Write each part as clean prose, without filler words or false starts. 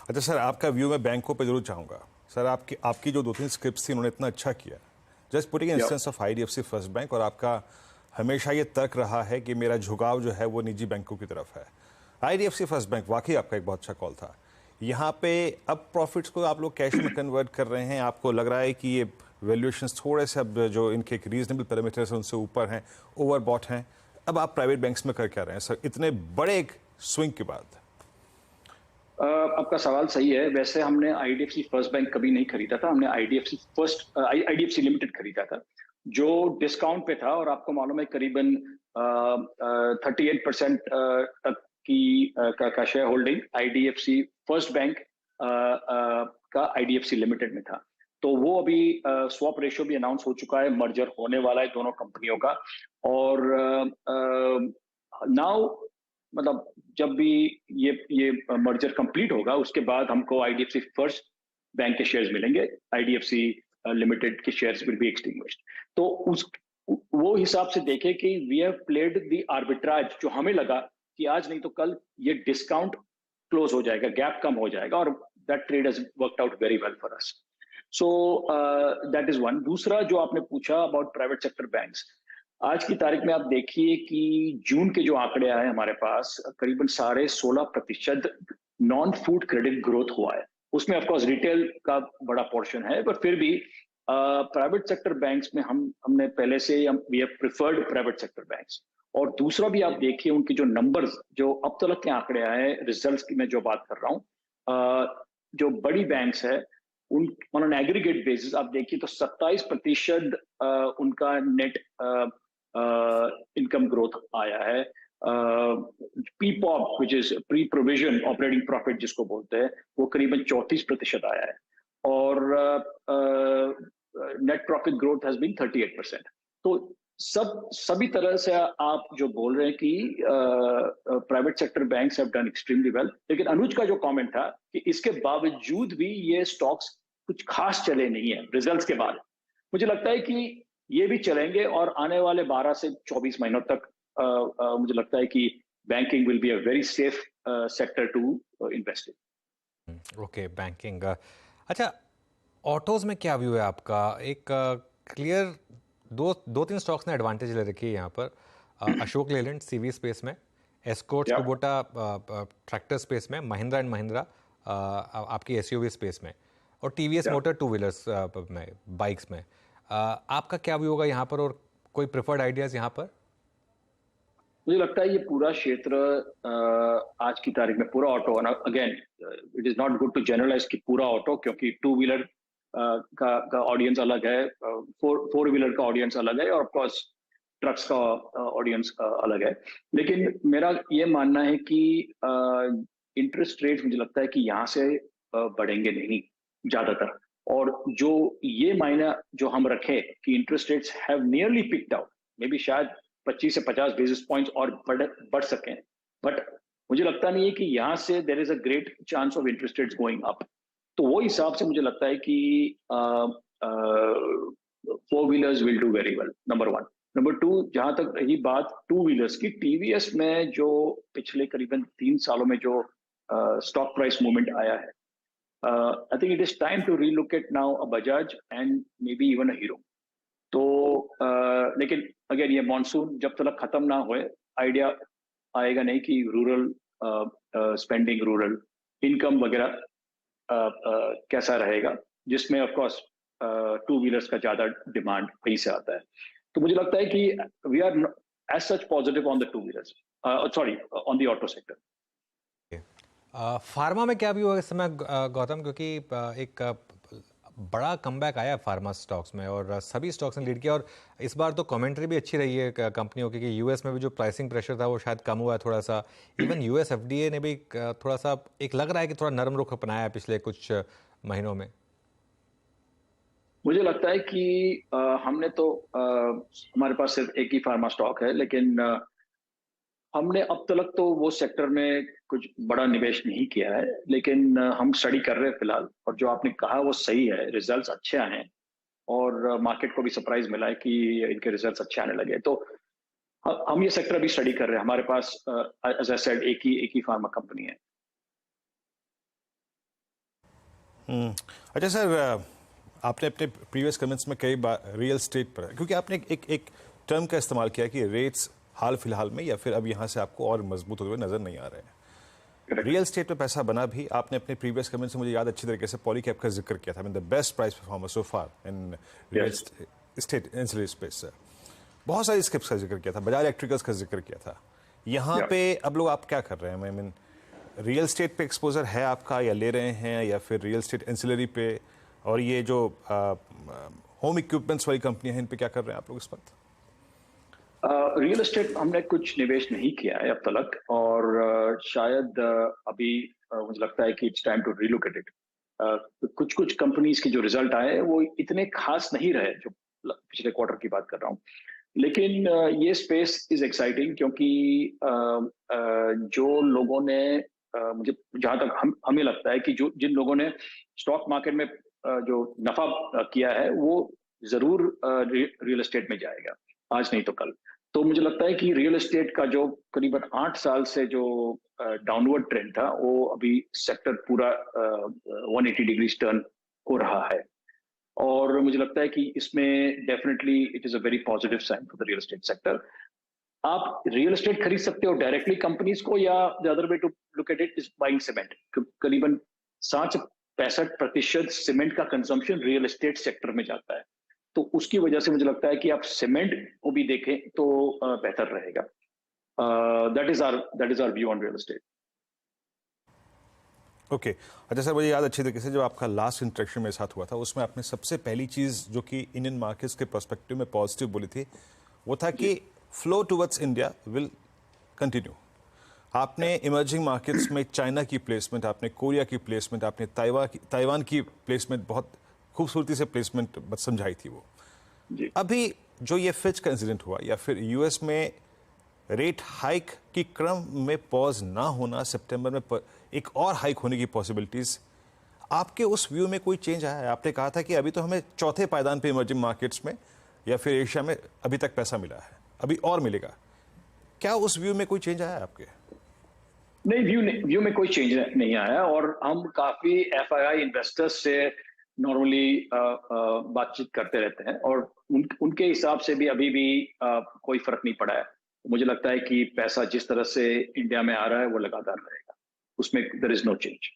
अच्छा सर, आपका व्यू मैं बैंकों पे जरूर चाहूँगा। सर, आपकी आपकी जो 2-3 स्क्रिप्ट्स थी उन्होंने इतना अच्छा किया। जस्ट पुटिंग इन या instance of IDFC first bank, और आपका हमेशा ये तर्क रहा है कि मेरा झुकाव जो है वो निजी बैंकों की तरफ है। आईडीएफसी फर्स्ट बैंक वाकई आपका एक बहुत अच्छा कॉल था। यहाँ पे अब प्रॉफिट्स को आप लोग कैश में कन्वर्ट कर रहे हैं, आपको लग रहा है कि ये वैल्यूएशंस थोड़े से अब जो इनके एक रीजनेबल पैरामीटर्स हैं उनसे ऊपर हैं, ओवरबॉट हैं। अब आप प्राइवेट बैंक्स में कर क्या रहे हैं सर इतने बड़े एक स्विंग के बाद? आपका सवाल सही है। वैसे हमने आईडीएफसी फर्स्ट बैंक कभी नहीं खरीदा था। हमने आईडीएफसी लिमिटेड खरीदा था, जो डिस्काउंट पे था। और आपको मालूम है करीबन 38% तक का share holding IDFC first bank का आईडीएफसी लिमिटेड में था। तो वो अभी स्वैप रेशियो भी अनाउंस हो चुका है, मर्जर होने वाला है दोनों कंपनियों का। और नाउ मतलब जब भी ये मर्जर कंप्लीट होगा उसके बाद हमको आईडीएफसी फर्स्ट बैंक के शेयर्स मिलेंगे, आईडीएफसी लिमिटेड के शेयर्स विल बी एक्सटिंग्विश्ड। तो उस वो हिसाब से देखें कि we have played the arbitrage, जो हमें लगा कि आज नहीं तो कल ये डिस्काउंट क्लोज हो जाएगा, गैप कम हो जाएगा, और that trade has worked out very well for us. So that is one. दूसरा जो आपने पूछा अबाउट प्राइवेट सेक्टर बैंक्स, आज की तारीख में आप देखिए कि जून के जो आंकड़े आए हमारे पास, करीबन 16.5% नॉन फूड क्रेडिट ग्रोथ हुआ है। उसमें ऑफकोर्स रिटेल का बड़ा पोर्शन है, पर फिर भी प्राइवेट सेक्टर बैंक्स में हमने पहले से we have preferred private sector banks. और दूसरा भी आप देखिए उनके जो नंबर्स, जो अब तक के आंकड़े आए, रिजल्ट्स की मैं जो बात कर रहा हूँ, जो बड़ी बैंक्स है उन ऑन एन एग्रीगेट बेसिस आप देखिए तो 27% उनका नेट इनकम ग्रोथ आया है। PPOP which is pre provision operating profit जिसको बोलते हैं, वो करीबन 34% आया है। और net profit growth has been 38%। तो सभी तरह से आप जो बोल रहे हैं कि private sector banks have done extremely well. लेकिन अनुज का जो कमेंट था कि इसके बावजूद भी ये स्टॉक्स कुछ खास चले नहीं है रिजल्ट्स के बाद, मुझे लगता है कि ये भी चलेंगे। और आने वाले 12 से 24 महीनों तक मुझे लगता है कि banking will be a very safe sector to invest in. Okay, banking. अच्छा, ऑटोज में क्या व्यू है आपका? एक क्लियर दो तीन स्टॉक्स ने एडवांटेज ले रखी है यहाँ पर। अशोक लेलैंड सीवी स्पेस में, एस्कॉर्ट्स या कुबोटा ट्रैक्टर स्पेस में, महिंद्रा एंड महिंद्रा आपकी एसयूवी स्पेस में, और टीवीएस या मोटर टू व्हीलर्स में, बाइक्स में। आपका क्या व्यू होगा यहाँ पर, और कोई प्रेफर्ड आइडियाज यहाँ पर? मुझे लगता है ये पूरा क्षेत्र आज की तारीख में पूरा auto, again it is not good to generalise कि पूरा ऑटो, क्योंकि टू व्हीलर का ऑडियंस अलग है, फोर व्हीलर का ऑडियंस अलग है, और ऑफकोर्स ट्रक्स का ऑडियंस अलग है। लेकिन मेरा ये मानना है कि इंटरेस्ट रेट्स मुझे लगता है कि यहाँ से बढ़ेंगे नहीं ज्यादातर। और जो ये मायना जो हम रखे कि interest rates have nearly picked out, may be शायद 25 से 50 बेसिस पॉइंट्स और बढ़ सकें, बट मुझे लगता नहीं है कि यहाँ से there is a great chance of interest rates going up. तो वो हिसाब से मुझे लगता है कि four wheelers will do very well, number one. Number two, जहां तक रही बात टू व्हीलर्स की, टीवीएस में जो पिछले करीबन 3 सालों में जो स्टॉक प्राइस मूवमेंट आया है, I think it is time to relook at now a Bajaj and maybe even a Hero. तो लेकिन अगर ये मॉनसून जब तक खत्म ना होए, आइडिया आएगा नहीं कि रूरल स्पेंडिंग, रूरल इनकम वगैरह कैसा रहेगा, जिसमें ऑफ कोर्स टू व्हीलर्स का ज्यादा डिमांड वहीं से आता है। तो मुझे लगता है कि we are as such positive on the two wheelers, sorry on the auto sector. Pharma में क्या व्यू है इस समय गौतम? क्योंकि एक बड़ा कमबैक आया फार्मा स्टॉक्स में, और सभी स्टॉक्स ने लीड किया। और इस बार तो कमेंट्री भी अच्छी रही है कंपनियों की कि यूएस में भी जो प्राइसिंग प्रेशर था वो शायद कम हुआ है थोड़ा सा। इवन यूएस एफडीए ने भी थोड़ा सा, एक लग रहा है कि थोड़ा नरम रुख अपनाया है पिछले कुछ महीनों में। मुझे लगता है कि हमने तो हमारे पास सिर्फ एक ही फार्मा स्टॉक है, लेकिन हमने अब तक तो वो सेक्टर में कुछ बड़ा निवेश नहीं किया है। लेकिन हम स्टडी कर रहे हैं फिलहाल, और जो आपने कहा वो सही है, रिजल्ट्स अच्छे आए हैं और मार्केट को भी सरप्राइज मिला है कि इनके रिजल्ट्स अच्छे आने लगे। तो हम ये सेक्टर अभी स्टडी कर रहे हैं। हमारे पास एज आई सेड एक ही फार्मा कंपनी है। अच्छा सर, आपने अपने प्रीवियस कमेंट्स में कई बार रियल स्टेट पर, क्योंकि आपने एक टर्म का इस्तेमाल किया कि रेट्स हाल फिलहाल में या फिर अब यहाँ से आपको और मजबूत होते हुए नजर नहीं आ रहे हैं। रियल स्टेट पे पैसा बना भी, आपने अपने प्रीवियस कमेंट से मुझे याद अच्छी तरीके से पॉलीकैब का जिक्र किया था, the best price performer so far in real estate ancillary space से। बहुत सारी स्किप्स का जिक्र किया था, बजाज इलेक्ट्रिकल्स का जिक्र किया था। यहाँ पे अब लोग आप क्या कर रहे हैं? आई मीन रियल स्टेट पे एक्सपोजर है आपका, या ले रहे हैं, या फिर रियल स्टेट एंसिलरी पे, और ये जो होम इक्विपमेंट्स वाली कंपनियां हैं, इन पे क्या कर रहे हैं आप लोग इस वक्त? रियल एस्टेट हमने कुछ निवेश नहीं किया है अब तक, और शायद अभी मुझे लगता है कि it's time to relocate it. कुछ कुछ कंपनीज के जो रिजल्ट आए वो इतने खास नहीं रहे, जो पिछले क्वार्टर की बात कर रहा हूँ। लेकिन ये स्पेस इज एक्साइटिंग, क्योंकि जो लोगों ने मुझे जहां तक हमें लगता है कि जो जिन लोगों ने स्टॉक मार्केट में जो नफा किया है वो जरूर रियल एस्टेट में जाएगा, आज नहीं तो कल। तो मुझे लगता है कि रियल एस्टेट का जो करीबन 8 साल से जो डाउनवर्ड ट्रेंड था, वो अभी सेक्टर पूरा 180 डिग्री टर्न हो रहा है। और मुझे लगता है कि इसमें definitely it is a very positive sign for the real estate sector. आप रियल एस्टेट खरीद सकते हो डायरेक्टली कंपनीज को, या the other way to look at it is buying cement. करीबन 60-65% सीमेंट का कंजम्पशन रियल एस्टेट सेक्टर में जाता है। तो उसकी वजह से मुझे लगता है कि आप सीमेंट को भी देखें तो बेहतर रहेगा। That is our view on real estate. Okay अच्छा सर, मुझे याद अच्छी तरीके से जब आपका लास्ट इंटरेक्शन मेरे साथ हुआ था, उसमें आपने सबसे पहली चीज़ जो कि इंडियन मार्केट्स के पर्सपेक्टिव में पॉजिटिव बोली थी, वो था कि flow towards India will continue. आपने इमर्जिंग मार्केट्स में चाइना की प्लेसमेंट, आपने कोरिया की प्लेसमेंट, आपने ताइवान की प्लेसमेंट, बहुत खूबसूरती से प्लेसमेंट समझाई थी वो। अभी जो ये फिच का इंसिडेंट हुआ, या फिर यूएस में रेट हाइक की क्रम में पॉज ना होना, सितंबर में एक और हाइक होने की पॉसिबिलिटीज, आपके उस व्यू में कोई चेंज आया है? आपने कहा था कि अभी तो हमें चौथे पायदान पे इमर्जिंग मार्केट्स में या फिर एशिया में अभी तक पैसा मिला है, अभी और मिलेगा। क्या उस व्यू में कोई चेंज आया है आपके? नहीं, व्यू में कोई चेंज नहीं आया, और हम काफी एफआईआई इन्वेस्टर्स से नॉर्मली बातचीत करते रहते हैं, और उनके हिसाब से भी अभी भी कोई फर्क नहीं पड़ा है। मुझे लगता है कि पैसा जिस तरह से इंडिया में आ रहा है वो लगातार रहेगा, उसमें there is no change.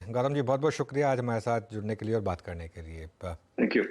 Gautam ji, बहुत बहुत शुक्रिया आज हमारे साथ जुड़ने के लिए और बात करने के लिए। Thank you.